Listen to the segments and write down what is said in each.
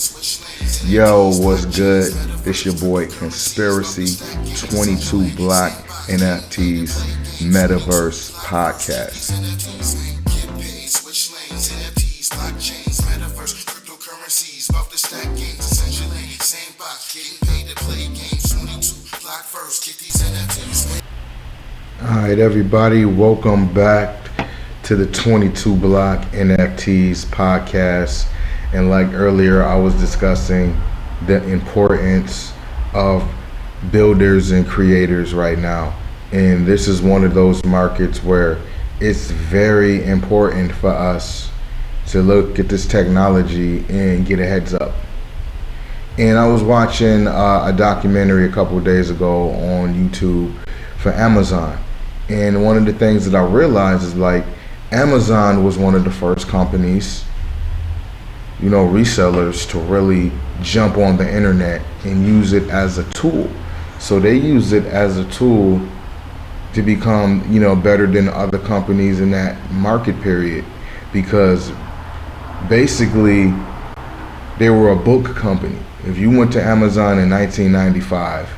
Yo, what's good? It's your boy Conspiracy, 22Block NFTeez, Metaverse podcast. Alright, everybody, welcome back to the 22Block NFTeez podcast. And like earlier, I was discussing the importance of builders and creators right now. And this is one of those markets where it's very important for us to look at this technology and get a heads up. And I was watching a documentary a couple of days ago on YouTube for Amazon. And one of the things that I realized is like Amazon was one of the first companies, resellers to really jump on the internet and use it as a tool. So they use it as a tool to become, better than other companies in that market period, because basically they were a book company. If you went to Amazon in 1995,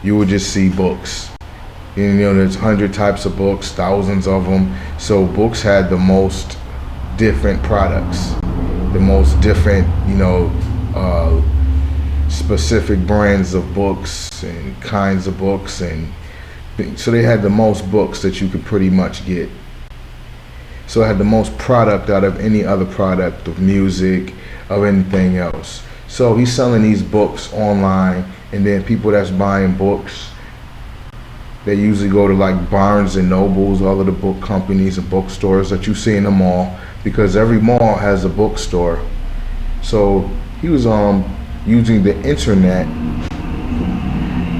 you would just see books. And, there's 100 types of books, thousands of them. So books had the most different products, the most different, specific brands of books and kinds of books. And so they had the most books that you could pretty much get. So it had the most product out of any other product of music, of anything else. So he's selling these books online, and then people that's buying books, they usually go to like Barnes and Nobles, all of the book companies and bookstores that you see in the mall, because every mall has a bookstore. So he was using the internet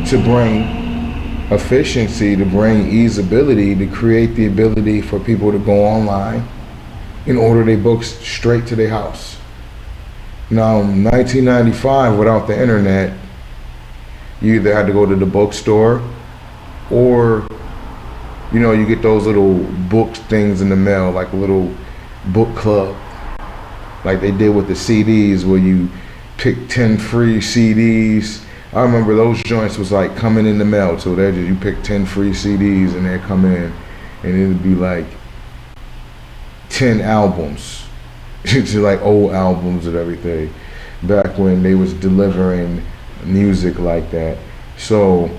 to bring efficiency, to bring easeability, to create the ability for people to go online and order their books straight to their house. Now, in 1995, without the internet, you either had to go to the bookstore, or you get those little book things in the mail, like a little book club, like they did with the CDs, where you pick 10 free CDs. I remember those joints was like coming in the mail. So that you pick 10 free CDs and they come in, and it'd be like 10 albums. It's like old albums and everything, back when they was delivering music like that. So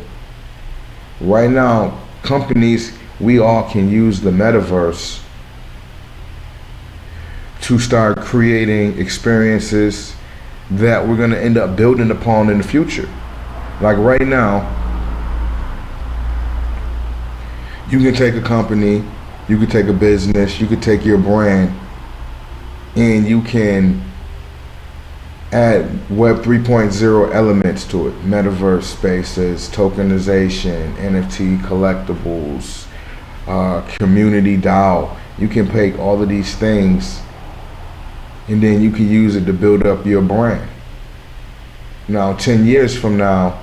right now, companies, we all can use the metaverse to start creating experiences that we're going to end up building upon in the future. Like right now, you can take a company, you could take a business, you could take your brand, and you can add Web 3.0 elements to it. Metaverse spaces, tokenization, NFT collectibles, community DAO. You can take all of these things, and then you can use it to build up your brand. Now, 10 years from now,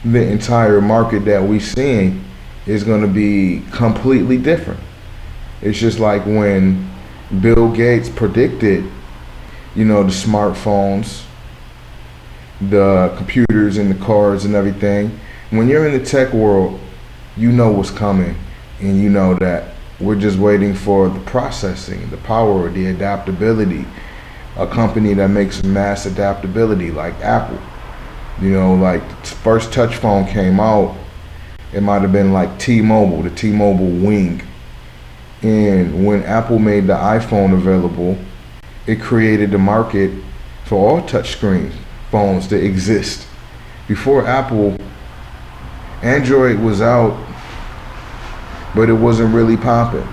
the entire market that we're seeing is going to be completely different. It's just like when Bill Gates predicted, the smartphones, the computers and the cars and everything. When you're in the tech world, you know what's coming, and you know that we're just waiting for the processing, the power, the adaptability. A company that makes mass adaptability, like Apple. Like the first touch phone came out, it might have been like T-Mobile, the T-Mobile Wing. And when Apple made the iPhone available, it created the market for all touchscreen phones that exist. Before Apple, Android was out, but it wasn't really popping.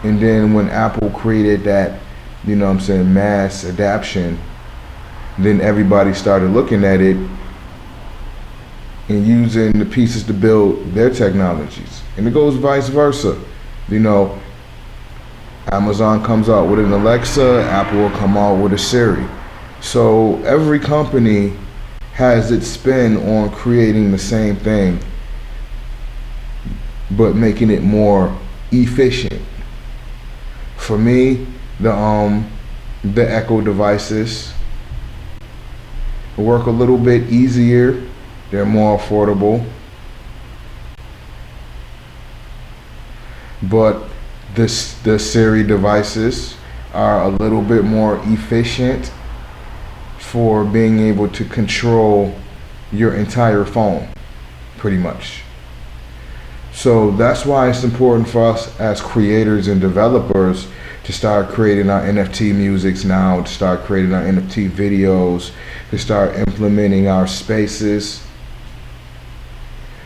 And then when Apple created that, mass adaptation, then everybody started looking at it and using the pieces to build their technologies. And it goes vice versa. Amazon comes out with an Alexa, Apple will come out with a Siri. So every company has its spin on creating the same thing, but making it more efficient. For me, the Echo devices, work a little bit easier. They're more affordable. But the Siri devices are a little bit more efficient for being able to control your entire phone, pretty much. So that's why it's important for us as creators and developers to start creating our NFT musics now, to start creating our NFT videos, to start implementing our spaces.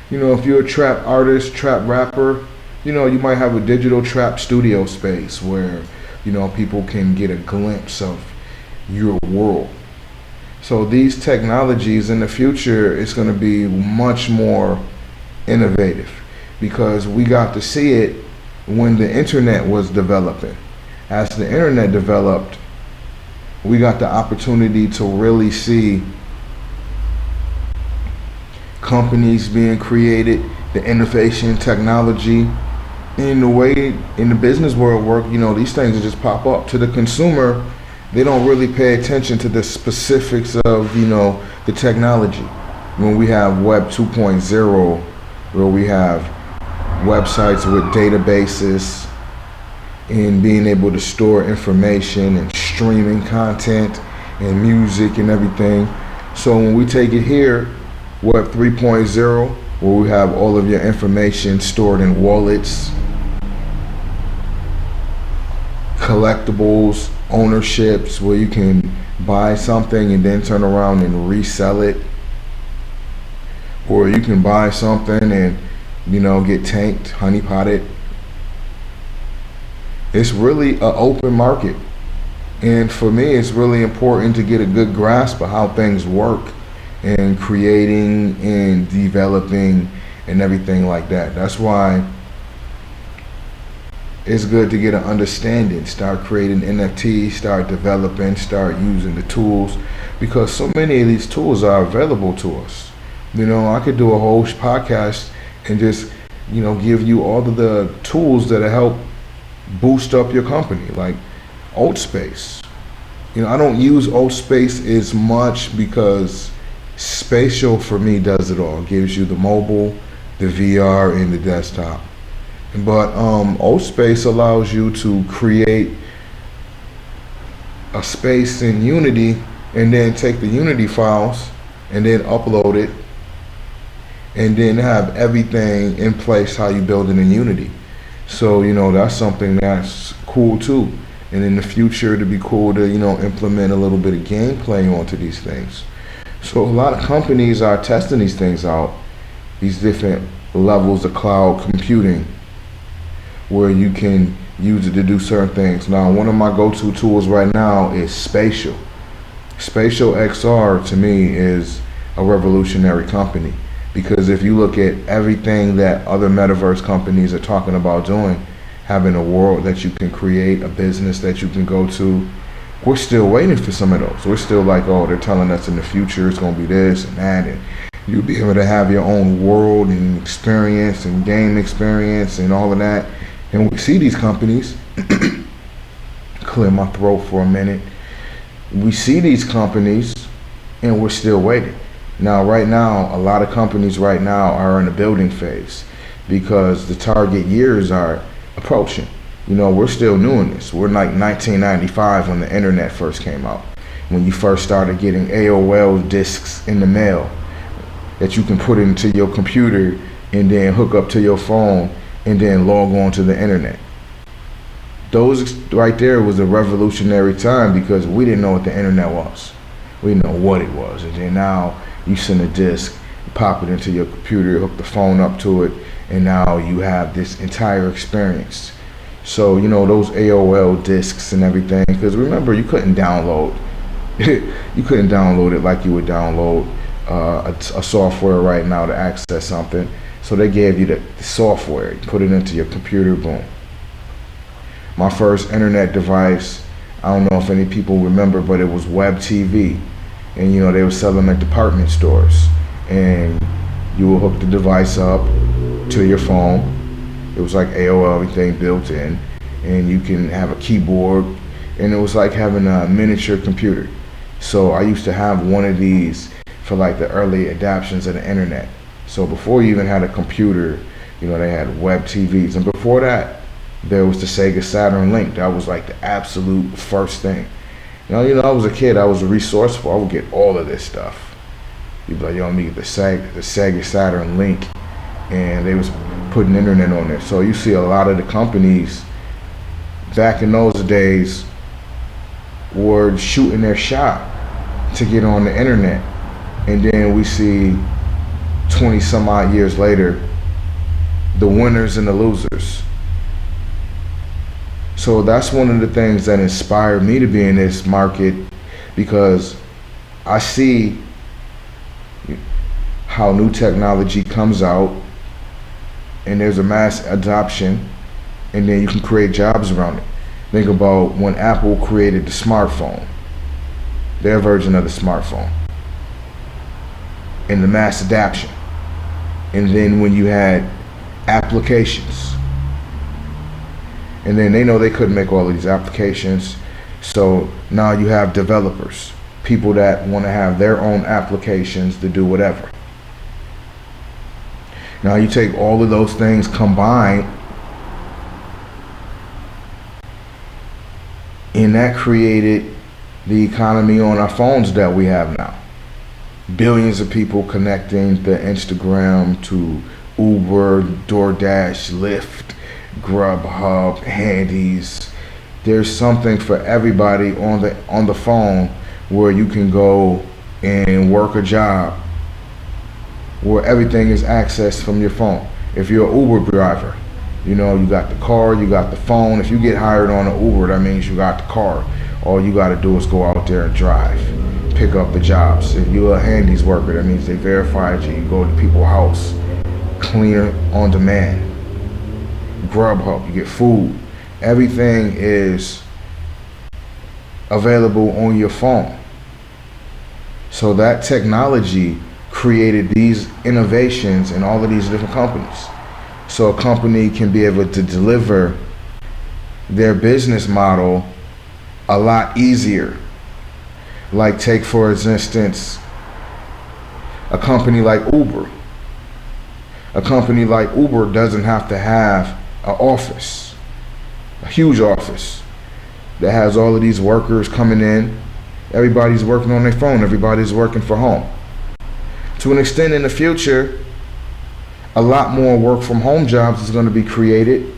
You know, if you're a trap artist, trap rapper, you know, you might have a digital trap studio space where, you know, people can get a glimpse of your world. So these technologies in the future, it's going to be much more innovative, because we got to see it when the internet was developing. As the internet developed, we got the opportunity to really see companies being created, the innovation, technology. In the way in the business world work, you know, these things just pop up. To the consumer, they don't really pay attention to the specifics of, you know, the technology. When we have Web 2.0, where we have websites with databases and being able to store information and streaming content and music and everything. So when we take it here, Web 3.0, where we have all of your information stored in wallets, collectibles, ownerships, where you can buy something and then turn around and resell it, or you can buy something and, you know, get tanked, honeypotted. It's really an open market, and for me it's really important to get a good grasp of how things work and creating and developing and everything like that. That's why it's good to get an understanding, start creating NFTs, start developing, start using the tools, because so many of these tools are available to us. You know, I could do a whole podcast and just, you know, give you all of the tools that help boost up your company, like Space. You know, I don't use Space as much because Spatial for me does it all. It gives you the mobile, the VR, and the desktop. But Space allows you to create a space in Unity and then take the Unity files and then upload it and then have everything in place how you build it in Unity. So, you know, that's something that's cool too. And in the future, it'd be cool to, you know, implement a little bit of gameplay onto these things. So a lot of companies are testing these things out, these different levels of cloud computing, where you can use it to do certain things. Now, one of my go-to tools right now is Spatial. Spatial XR to me is a revolutionary company, because if you look at everything that other metaverse companies are talking about doing, having a world that you can create, a business that you can go to, we're still waiting for some of those. We're still like, oh, they're telling us in the future it's going to be this and that, and you'll be able to have your own world and experience and game experience and all of that. And we see these companies, clear my throat for a minute. We see these companies and we're still waiting. Now, right now, a lot of companies right now are in the building phase because the target years are approaching. You know, we're still new in this. We're like 1995 when the internet first came out, when you first started getting AOL discs in the mail that you can put into your computer and then hook up to your phone and then log on to the internet. Those right there was a revolutionary time because we didn't know what the internet was. We didn't know what it was. And then now you send a disc, pop it into your computer, hook the phone up to it, and now you have this entire experience. So, you know, those AOL discs and everything, because remember, you couldn't download you couldn't download it like you would download a software right now to access something. So they gave you the software, you put it into your computer, boom. My first internet device, I don't know if any people remember, but it was Web TV. And, you know, they would sell them at department stores. And you will hook the device up to your phone. It was like AOL, everything built in. And you can have a keyboard. And it was like having a miniature computer. So I used to have one of these for like the early adaptions of the internet. So before you even had a computer, you know, they had web TVs. And before that, there was the Sega Saturn Link. That was like the absolute first thing. You know, I was a kid, I was resourceful. I would get all of this stuff. You'd be like, yo, let me get the Sega Saturn Link. And they was putting internet on there. So you see a lot of the companies back in those days were shooting their shot to get on the internet. And then we see 20 some odd years later, the winners and the losers. So that's one of the things that inspired me to be in this market, because I see how new technology comes out and there's a mass adoption, and then you can create jobs around it. Think about when Apple created the smartphone, their version of the smartphone, and the mass adoption. And then when you had applications, and then they know they couldn't make all of these applications, so now you have developers, people that want to have their own applications to do whatever. Now you take all of those things combined, and that created the economy on our phones that we have now. Billions of people connecting to Instagram, to Uber, DoorDash, Lyft, Grubhub, Handies. There's something for everybody on the phone where you can go and work a job, where everything is accessed from your phone. If you're an Uber driver, you know, you got the car, you got the phone. If you get hired on an Uber, that means you got the car. All you got to do is go out there and drive, pick up the jobs. If you're a Handies worker, that means they verified you. You go to people's house, cleaner on demand. Grubhub, you get food. Everything is available on your phone. So that technology created these innovations in all of these different companies. So a company can be able to deliver their business model a lot easier. Like, take for instance a company like Uber. A company like Uber doesn't have to have an office, a huge office that has all of these workers coming in. Everybody's working on their phone, everybody's working from home. To an extent, in the future, a lot more work from home jobs is going to be created,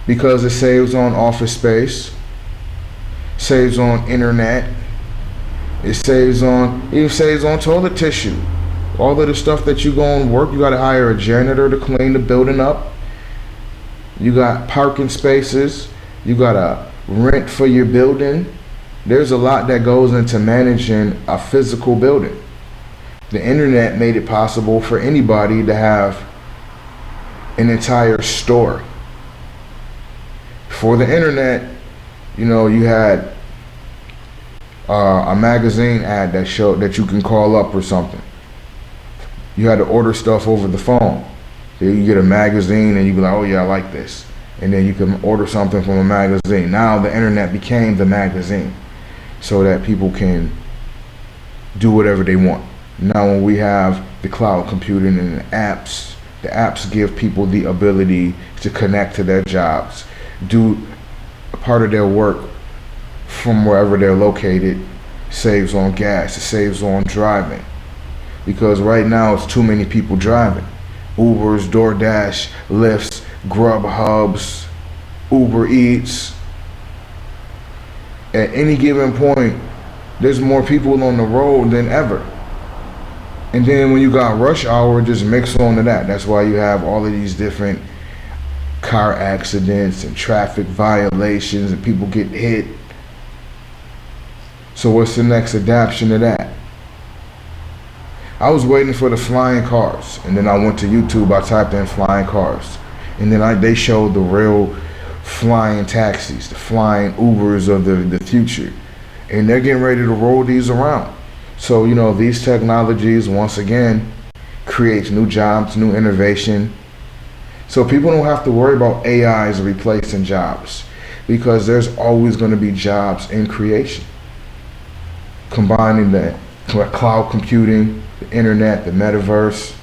because it saves on office space, saves on internet, it saves on toilet tissue. All of the stuff that you go and work, you got to hire a janitor to clean the building up. You got parking spaces, you got to rent for your building. There's a lot that goes into managing a physical building. The internet made it possible for anybody to have an entire store. For the internet, you know, you had a magazine ad that showed that you can call up or something. You had to order stuff over the phone. So you get a magazine and you be like, oh yeah, I like this. And then you can order something from a magazine. Now the internet became the magazine, so that people can do whatever they want. Now when we have the cloud computing and the apps give people the ability to connect to their jobs, do a part of their work from wherever they're located. Saves on gas, it saves on driving. Because right now it's too many people driving. Ubers, DoorDash, Lyfts, Grubhubs, Uber Eats. At any given point, there's more people on the road than ever. And then when you got rush hour, just mix on to that. That's why you have all of these different car accidents and traffic violations and people get hit. So what's the next adaptation of that? I was waiting for the flying cars, and then I went to YouTube, I typed in flying cars, and then they showed the real flying taxis, the flying Ubers of the future, and they're getting ready to roll these around. So, you know, these technologies, once again, creates new jobs, new innovation. So people don't have to worry about AIs replacing jobs, because there's always going to be jobs in creation. combining the cloud computing, the internet, the metaverse.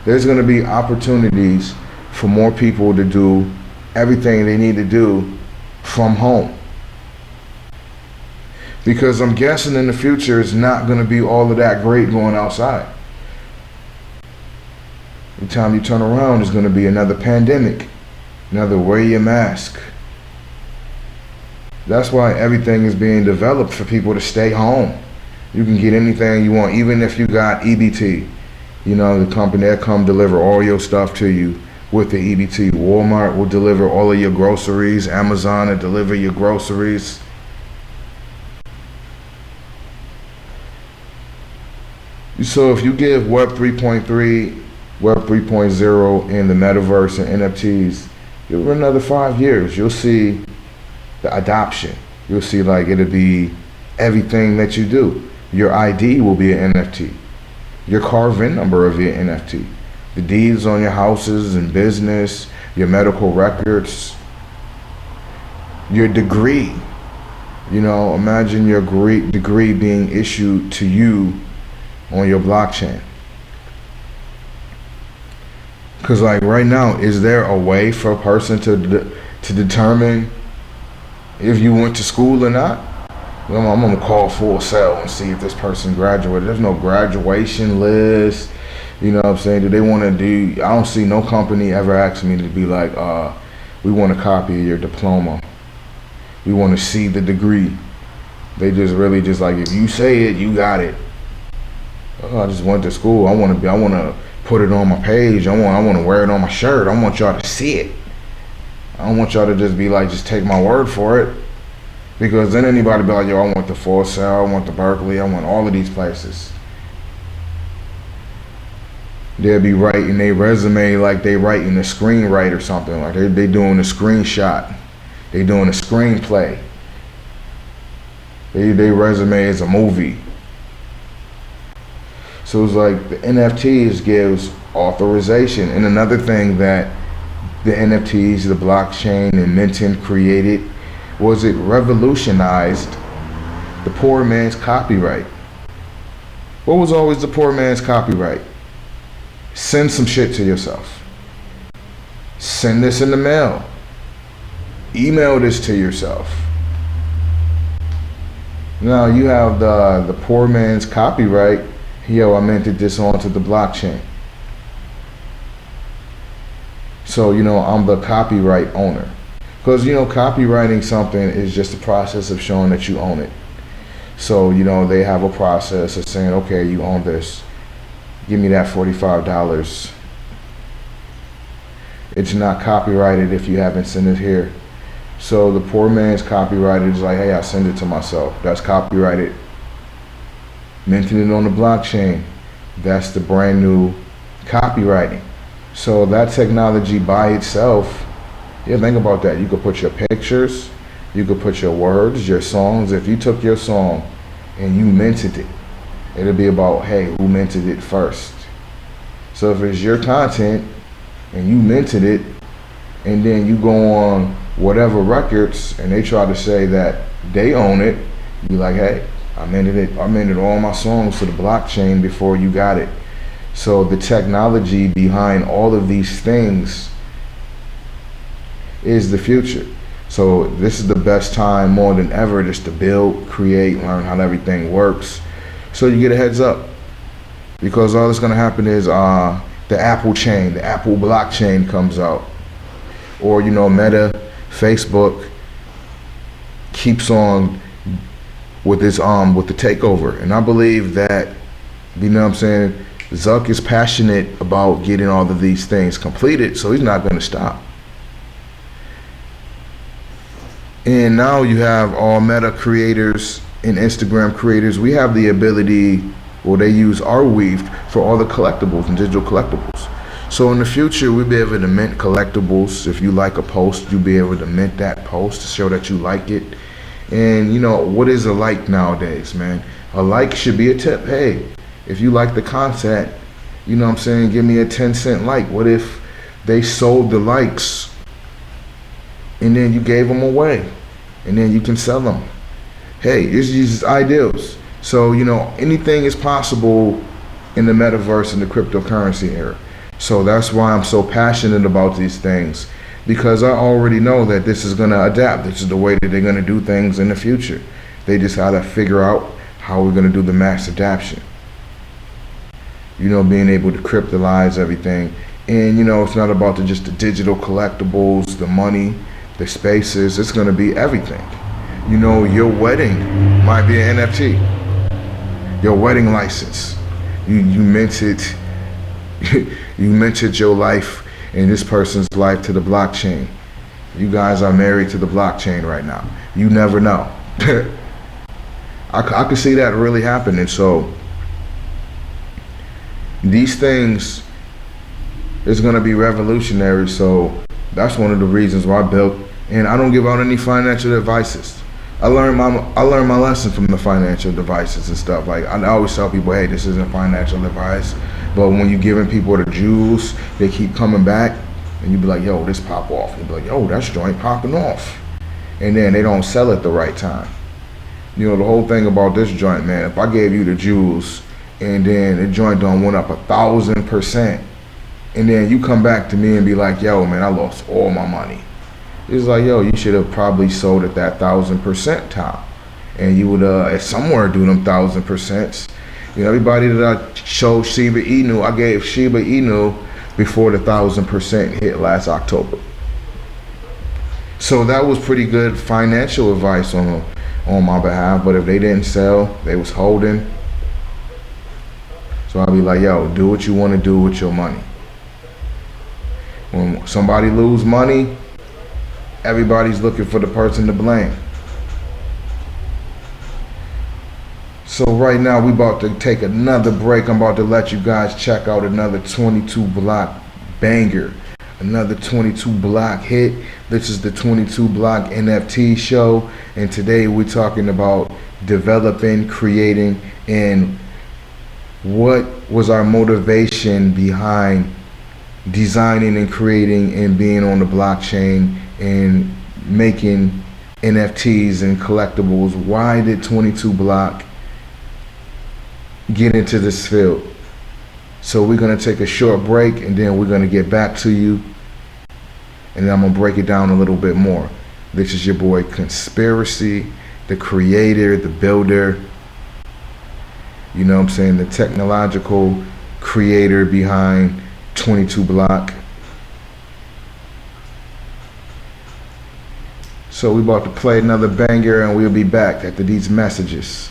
There's going to be opportunities for more people to do everything they need to do from home. Because I'm guessing in the future it's not going to be all of that great going outside. Every time you turn around, there's going to be another pandemic, another wear your mask. That's why everything is being developed for people to stay home. You can get anything you want, even if you got EBT. You know, the company that come deliver all your stuff to you with the EBT. Walmart will deliver all of your groceries. Amazon will deliver your groceries. So if you give Web 3.3, Web 3.0 in the Metaverse and NFTs, give it another 5 years, you'll see the adoption. You'll see like it'll be everything that you do. Your ID will be an NFT. Your car VIN number will be an NFT. The deeds on your houses and business, your medical records, your degree. You know, imagine your degree being issued to you on your blockchain. Because like right now, is there a way for a person to determine if you went to school or not? I'm gonna call Full Sail and see if this person graduated. There's no graduation list. You know what I'm saying? Do they want to do? I don't see no company ever asking me to be like, we want a copy of your diploma. We want to see the degree. They just really just like, if you say it, you got it. Oh, I just went to school. I want to put it on my page. I want to wear it on my shirt. I want y'all to see it. I don't want y'all to just be like, just take my word for it. Because then anybody be like, yo, I want the Full Sail, I want the Berkeley, I want all of these places. They'll be writing their resume like they writing a screenwrite or something. Like they doing a screenshot. They doing a screenplay. Their resume is a movie. So it's like the NFTs gives authorization. And another thing that the NFTs, the blockchain and minting created was it revolutionized the poor man's copyright. What was always the poor man's copyright? Send some shit to yourself. Send this in the mail. Email this to yourself. Now you have the poor man's copyright. Yo, I minted this onto the blockchain. So, you know, I'm the copyright owner. Because, you know, copywriting something is just a process of showing that you own it. So, you know, they have a process of saying, okay, you own this. Give me that $45. It's not copyrighted if you haven't sent it here. So the poor man's copyrighted is like, hey, I send it to myself. That's copyrighted. Minting it on the blockchain. That's the brand new copywriting. So that technology by itself, yeah, think about that. You could put your pictures, you could put your words, your songs. If you took your song and you minted it, it'll be about, hey, who minted it first? So if it's your content and you minted it, and then you go on whatever records and they try to say that they own it, you be like, hey, I minted it. I minted all my songs to the blockchain before you got it. So the technology behind all of these things is the future. So this is the best time more than ever just to build, create, learn how everything works. So you get a heads up. Because all that's gonna happen is the Apple chain, the Apple blockchain comes out. Or, you know, Meta, Facebook keeps on with this with the takeover. And I believe that, you know what I'm saying, Zuck is passionate about getting all of these things completed, so he's not gonna stop. And now you have all Meta creators and Instagram creators. We have the ability, well, they use our weave for all the collectibles and digital collectibles. So in the future, we'll be able to mint collectibles. If you like a post, you'll be able to mint that post to show that you like it. And you know, what is a like nowadays, man? A like should be a tip. Hey, if you like the content, you know what I'm saying, give me a 10-cent like. What if they sold the likes and then you gave them away and then you can sell them? hey, it's just ideals. So, you know, anything is possible in the metaverse and the cryptocurrency era. So that's why I'm so passionate about these things, because I already know that this is going to adapt. This is the way that they're going to do things in the future. They just got to figure out how we're going to do the mass adaptation. You know, being able to cryptalize everything. And, you know, it's not about just the digital collectibles, the money, the spaces. It's going to be everything. You know, your wedding might be an NFT. Your wedding license. You minted you minted your life and this person's life to the blockchain. You guys are married to the blockchain right now. You never know. I could see that really happening. So these things is going to be revolutionary. So that's one of the reasons why I built. And I don't give out any financial advices. I learned my lesson from the financial devices and stuff. Like, I always tell people, hey, this isn't financial advice. But when you're giving people the juice, they keep coming back, and you be like, yo, this pop off. And you be like, yo, that's joint popping off. And then they don't sell at the right time. You know, the whole thing about this joint, man, if I gave you the juice and then the joint done went up 1,000%, and then you come back to me and be like, yo, man, I lost all my money. It's like, yo, you should have probably sold at that 1,000% time, and you would somewhere do them 1,000%. You know, everybody that I showed Shiba Inu, I gave Shiba Inu before the 1,000% hit last October. So that was pretty good financial advice on my behalf. But if they didn't sell, they was holding. So I'll be like, yo, do what you want to do with your money. When somebody lose money, everybody's looking for the person to blame. So right now we about to take another break. I'm about to let you guys check out another 22Block banger, another 22Block hit. This is the 22Block NFT show, and today we're talking about developing, creating, and what was our motivation behind designing and creating and being on the blockchain and making NFTs and collectibles. Why did 22Block get into this field? So we're going to take a short break, and then we're going to get back to you, and then I'm going to break it down a little bit more. This is your boy Conspiracy, the creator, the builder, you know what I'm saying, the technological creator behind 22Block. So we're about to play another banger, and we'll be back after these messages.